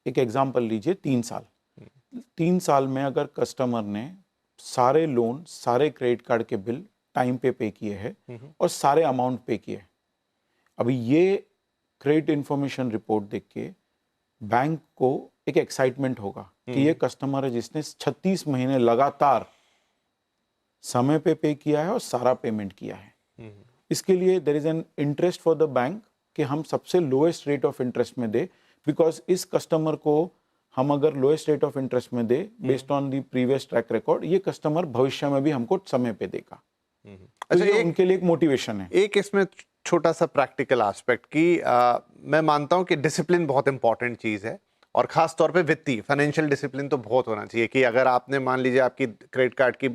एक एग्जांपल लीजिए, 3 साल। 3 साल में अगर कस्टमर ने सारे लोन, सारे क्रेडिट कार्ड के बिल टाइम पे किए हैं और सारे अमाउंट पे किए, अभी ये क्रेडिट इंफॉर्मेशन रिपोर्ट देख के बैंक को एक एक्साइटमेंट होगा कि ये कस्टमर है जिसने 36 महीने लगातार समय पे किया है और सारा पेमेंट किया है। इसके लिए there is an interest for the bank कि हम सबसे लोएस्ट रेट ऑफ इंटरेस्ट में दे, बिकॉज इस कस्टमर को हम अगर लोएस्ट रेट ऑफ इंटरेस्ट में they based on the previous track record, ये कस्टमर भविष्य में भी हमको समय पे देगा। तो अच्छा, ये उनके लिए एक मोटिवेशन है। एक इसमें छोटा सा प्रैक्टिकल एस्पेक्ट की मैं मानता हूं कि डिसिप्लिन बहुत इंपॉर्टेंट चीज़ है, और खास तौर पे वित्तीय फाइनेंशियल डिसिप्लिन तो बहुत होना चाहिए कि अगर आपने मान लीजिए आपकी क्रेडिट कार्ड की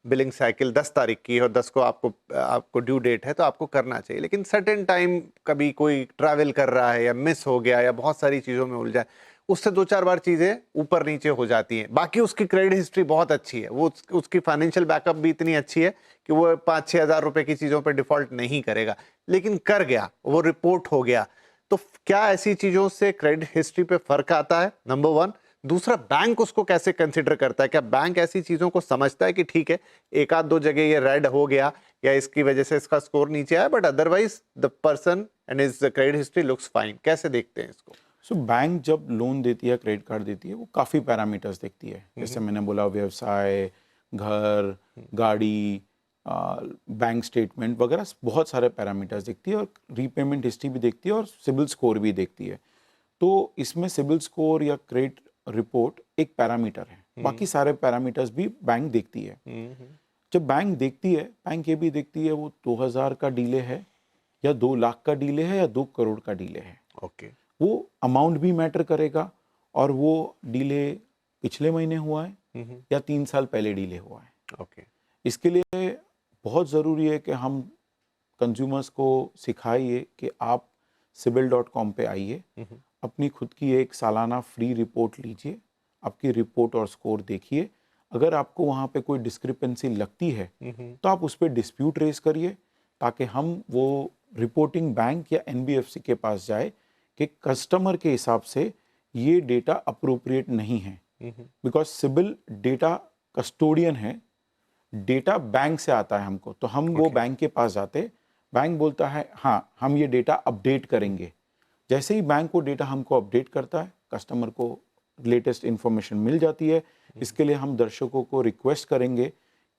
बिलिंग साइकिल 10 तारीख की और 10 को आपको ड्यू डेट है तो आपको करना चाहिए, लेकिन सर्टेन टाइम कभी कोई ट्रैवल कर रहा है या मिस हो गया या बहुत सारी चीज़ों में उलझा है, उससे 2-4 बार चीज़ें ऊपर नीचे हो जाती हैं। बाकी उसकी क्रेडिट हिस्ट्री बहुत अच्छी है, वो उसकी फाइनेंशियल बैकअप भी इतनी अच्छी है कि वो 5-6 हज़ार रुपए की चीज़ों पर डिफॉल्ट नहीं करेगा, लेकिन कर गया, वो रिपोर्ट हो गया। तो क्या ऐसी चीज़ों से क्रेडिट हिस्ट्री पे फर्क आता है? नंबर 1। दूसरा, बैंक उसको कैसे कंसिडर करता है? क्या बैंक ऐसी चीज़ों को समझता है कि ठीक है, एक आध दो जगह ये रेड हो गया या इसकी वजह से इसका स्कोर नीचे आया, but otherwise the person and his credit history looks fine? कैसे देखते हैं इसको? सो बैंक जब लोन देती है, क्रेडिट कार्ड देती है, वो काफ़ी पैरामीटर्स देखती है। जैसे मैंने बोला, व्यवसाय, घर, गाड़ी, बैंक स्टेटमेंट वगैरह बहुत सारे पैरामीटर्स देखती है, और रीपेमेंट हिस्ट्री भी देखती है और सिबिल स्कोर भी देखती है। तो इसमें सिबिल स्कोर या क्रेडिट रिपोर्ट एक पैरामीटर है, बाकी सारे पैरामीटर्स भी बैंक देखती है। जब बैंक देखती है, बैंक ये भी देखती है वो 2000 का डीले है या 2 लाख का डीले है या 2 करोड़ का डीले है। ओके। वो अमाउंट भी मैटर करेगा, और वो डीले पिछले महीने हुआ है या 3 साल पहले डीले हुआ है। ओके। इसके लिए बहुत ज़रूरी है कि हम कंज्यूमर्स को सिखाइए कि आप CIBIL.com पे आइए, अपनी खुद की एक सालाना फ्री रिपोर्ट लीजिए, आपकी रिपोर्ट और स्कोर देखिए। अगर आपको वहाँ पे कोई डिस्क्रिपेंसी लगती है तो आप उस पर डिस्प्यूट रेज करिए, ताकि हम वो रिपोर्टिंग बैंक या NBFC के पास जाए कि कस्टमर के हिसाब से ये डेटा अप्रोप्रिएट नहीं है। बिकॉज सिबिल डेटा कस्टोडियन है, डेटा बैंक से आता है हमको, तो हम वो बैंक के पास जाते, बैंक बोलता है हाँ हम ये डेटा अपडेट करेंगे। जैसे ही बैंक को डेटा हमको अपडेट करता है, कस्टमर को लेटेस्ट इन्फॉर्मेशन मिल जाती है। इसके लिए हम दर्शकों को रिक्वेस्ट करेंगे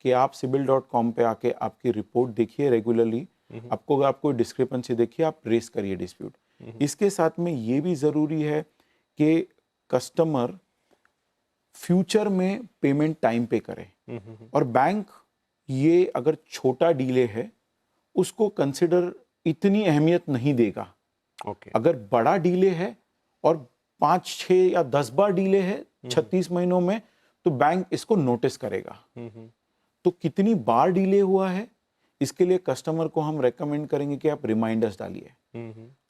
कि आप CIBIL.com पे आके आपकी रिपोर्ट देखिए रेगुलरली। आपको अगर कोई डिस्क्रिपेंसी देखिए, आप रेस करिए डिस्प्यूट। इसके साथ में ये भी ज़रूरी है कि कस्टमर फ्यूचर में पेमेंट टाइम पे करे, और बैंक ये अगर छोटा डीले है उसको कंसिडर इतनी अहमियत नहीं देगा। अगर बड़ा डीले है और 5-6 या 10 बार डीले है 36 महीनों में, तो बैंक इसको नोटिस करेगा। तो कितनी बार डीले हुआ है, इसके लिए कस्टमर को हम रेकमेंड करेंगे कि आप रिमाइंडर्स डालिए,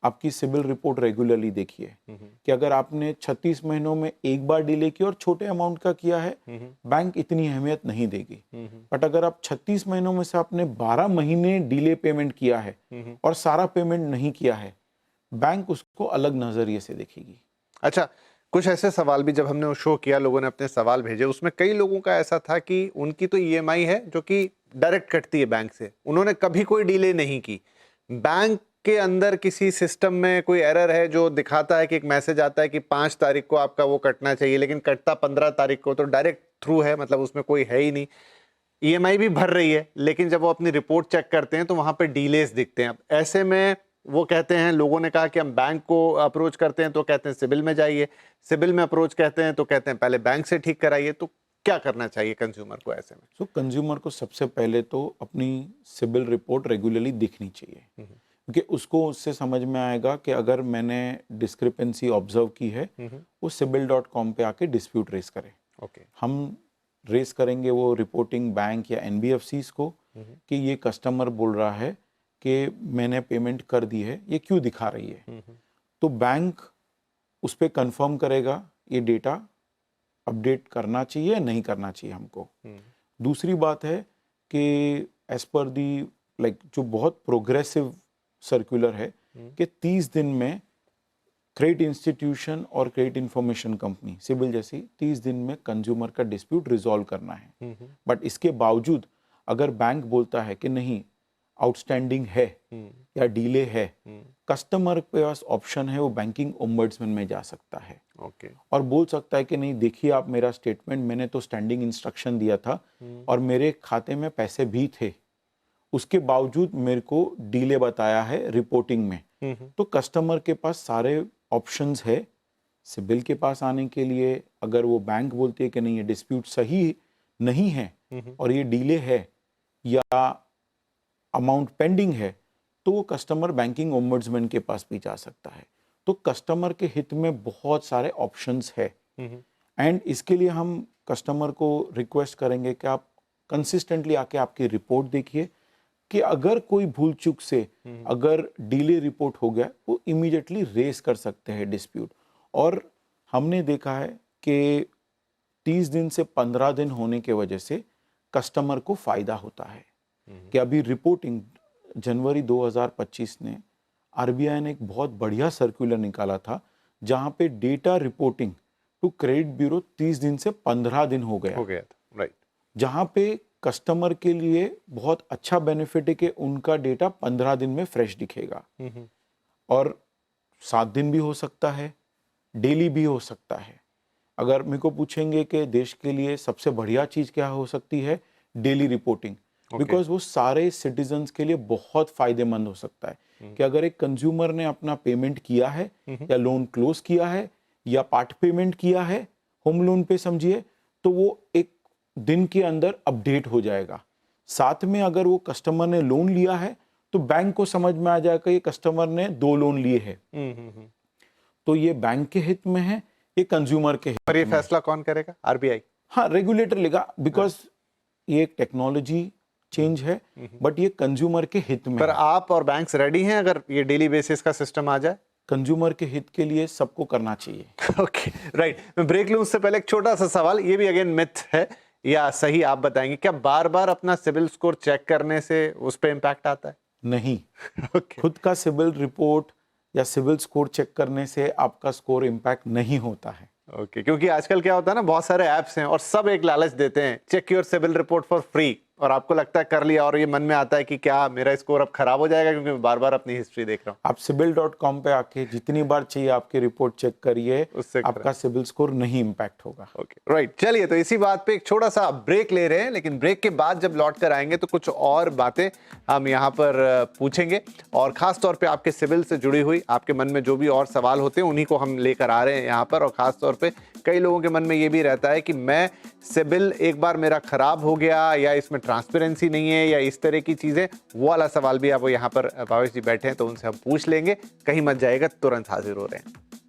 आपकी सिबिल रिपोर्ट रेगुलरली देखिए कि अगर आपने 36 महीनों में एक बार डिले किया और छोटे अमाउंट का किया है, बैंक इतनी अहमियत नहीं देगी। बट अगर आप 36 महीनों में से आपने 12 महीने डिले पेमेंट किया है और सारा पेमेंट नहीं किया है, बैंक उसको अलग नजरिए से देखेगी। अच्छा, कुछ ऐसे सवाल भी जब हमने वो शो किया, लोगों ने अपने सवाल भेजे, उसमें कई लोगों का ऐसा था कि उनकी तो EMI है जो कि डायरेक्ट कटती है बैंक से, उन्होंने कभी कोई डिले नहीं की। बैंक के अंदर किसी सिस्टम में कोई एरर है जो दिखाता है कि एक मैसेज आता है कि 5 तारीख को आपका वो कटना चाहिए, लेकिन कटता 15 तारीख को, तो डायरेक्ट थ्रू है, मतलब उसमें कोई है ही नहीं। EMI भी भर रही है, लेकिन जब वो अपनी रिपोर्ट चेक करते हैं तो वहां पे डिलेस दिखते हैं। अब ऐसे में वो कहते हैं, लोगों ने कहा कि हम बैंक को अप्रोच करते हैं तो कहते हैं सिबिल में जाइए, सिबिल में अप्रोच कहते हैं तो कहते हैं पहले बैंक से ठीक कराइए। तो क्या करना चाहिए कंज्यूमर को ऐसे में? कंज्यूमर को सबसे पहले तो अपनी सिबिल रिपोर्ट रेगुलरली दिखनी चाहिए, क्योंकि उसको उससे समझ में आएगा कि अगर मैंने डिस्क्रिपेंसी ऑब्जर्व की है, वो CIBIL.com पे आके डिस्प्यूट रेस करे। हम रेस करेंगे वो रिपोर्टिंग बैंक या NBFCs को कि ये कस्टमर बोल रहा है कि मैंने पेमेंट कर दी है, ये क्यों दिखा रही है। तो बैंक उस पर कंफर्म करेगा ये डेटा अपडेट करना चाहिए नहीं करना चाहिए हमको। दूसरी बात है कि एज पर दी जो बहुत प्रोग्रेसिव सर्कुलर है कि 30 दिन में क्रेडिट इंस्टीट्यूशन और क्रेडिट इंफॉर्मेशन कंपनी सिबिल जैसी 30 दिन में कंज्यूमर का डिस्प्यूट रिजॉल्व करना है। बट इसके बावजूद अगर बैंक बोलता है कि नहीं आउटस्टैंडिंग है या डिले है, कस्टमर के पास ऑप्शन है, वो बैंकिंग ओम्बड्समैन में जा सकता है ओके और बोल सकता है कि नहीं देखिए आप मेरा स्टेटमेंट, मैंने तो स्टैंडिंग इंस्ट्रक्शन दिया था और मेरे खाते में पैसे भी थे, उसके बावजूद मेरे को डिले बताया है रिपोर्टिंग में। तो कस्टमर के पास सारे ऑप्शंस है सिबिल के पास आने के लिए। अगर वो बैंक बोलती है कि नहीं ये डिस्प्यूट सही नहीं है और ये डिले है या अमाउंट पेंडिंग है, तो वो कस्टमर बैंकिंग ओम्बड्समैन के पास भी जा सकता है। तो कस्टमर के हित में बहुत सारे ऑप्शंस है एंड इसके लिए हम कस्टमर को रिक्वेस्ट करेंगे कि आप कंसिस्टेंटली आके आपकी रिपोर्ट देखिए कि अगर कोई भूल चूक से अगर डिले रिपोर्ट हो गया वो इमीडिएटली रेस कर सकते हैं डिस्प्यूट। और हमने देखा है कि 30 दिन से 15 दिन होने के वजह से कस्टमर को फायदा होता है कि अभी रिपोर्टिंग जनवरी 2025 ने आरबीआई ने एक बहुत बढ़िया सर्कुलर निकाला था जहां पे data reporting to credit bureau 30 दिन से 15 दिन हो गया था, राइट, जहां पे कस्टमर के लिए बहुत अच्छा बेनिफिट है कि उनका डेटा 15 दिन में फ्रेश दिखेगा और 7 दिन भी हो सकता है, डेली भी हो सकता है। अगर मेरे को पूछेंगे कि देश के लिए सबसे बढ़िया चीज़ क्या हो सकती है, डेली रिपोर्टिंग, बिकॉज वो सारे सिटीजन्स के लिए बहुत फायदेमंद हो सकता है कि अगर एक कंज्यूमर ने अपना पेमेंट किया है या लोन क्लोज किया है या पार्ट पेमेंट किया है होम लोन पे समझिए, तो वो एक दिन के अंदर अपडेट हो जाएगा। साथ में अगर वो कस्टमर ने लोन लिया है तो बैंक को समझ में आ जाएगा ये कस्टमर ने 2 लोन लिए हैं, तो ये बैंक के हित में है, ये कंज्यूमर के हित पर ये में फैसला कौन करेगा? आरबीआई? हाँ, रेगुलेटर लेगा बिकॉज ये एक टेक्नोलॉजी चेंज है बट ये कंज्यूमर के हित में पर है। आप और बैंक्स रेडी हैं अगर ये डेली बेसिस का सिस्टम आ जाए? कंज्यूमर के हित के लिए सबको करना चाहिए। Okay, right. मैं ब्रेक लूं उससे पहले एक छोटा सा सवाल, ये भी अगेन मिथ है या सही आप बताएंगे, क्या बार बार अपना सिबिल स्कोर चेक करने से उस पर इम्पैक्ट आता है? नहीं, ओके, खुद का सिबिल रिपोर्ट या सिबिल स्कोर चेक करने से आपका स्कोर इम्पैक्ट नहीं होता है। ओके, क्योंकि आजकल क्या होता है ना, बहुत सारे ऐप्स हैं और सब एक लालच देते हैं, check your CIBIL report for free, और आपको लगता है कर लिया और ये मन में आता है कि क्या मेरा स्कोर अब खराब हो जाएगा क्योंकि मैं बार बार अपनी हिस्ट्री देख रहा हूँ। आप sibil.com पे आके जितनी बार चाहिए आपकी रिपोर्ट चेक करिए, उससे आपका सिबिल स्कोर नहीं इम्पैक्ट होगा। Okay, right. चलिए, तो इसी बात पे एक छोटा सा ब्रेक ले रहे हैं, लेकिन ब्रेक के बाद जब लौट कर आएंगे तो कुछ और बातें हम यहाँ पर पूछेंगे और खास तौर पे आपके सिबिल से जुड़ी हुई आपके मन में जो भी और सवाल होते हैं उन्हीं को हम लेकर आ रहे हैं यहाँ पर। और खास तौर पे कई लोगों के मन में ये भी रहता है कि मैं सिबिल एक बार मेरा खराब हो गया या इसमें ट्रांसपेरेंसी नहीं है या इस तरह की चीजें, वो वाला सवाल भी आप यहाँ पर भावेश जी बैठे हैं तो उनसे हम पूछ लेंगे। कहीं मत जाएगा, तुरंत हाजिर हो रहे हैं।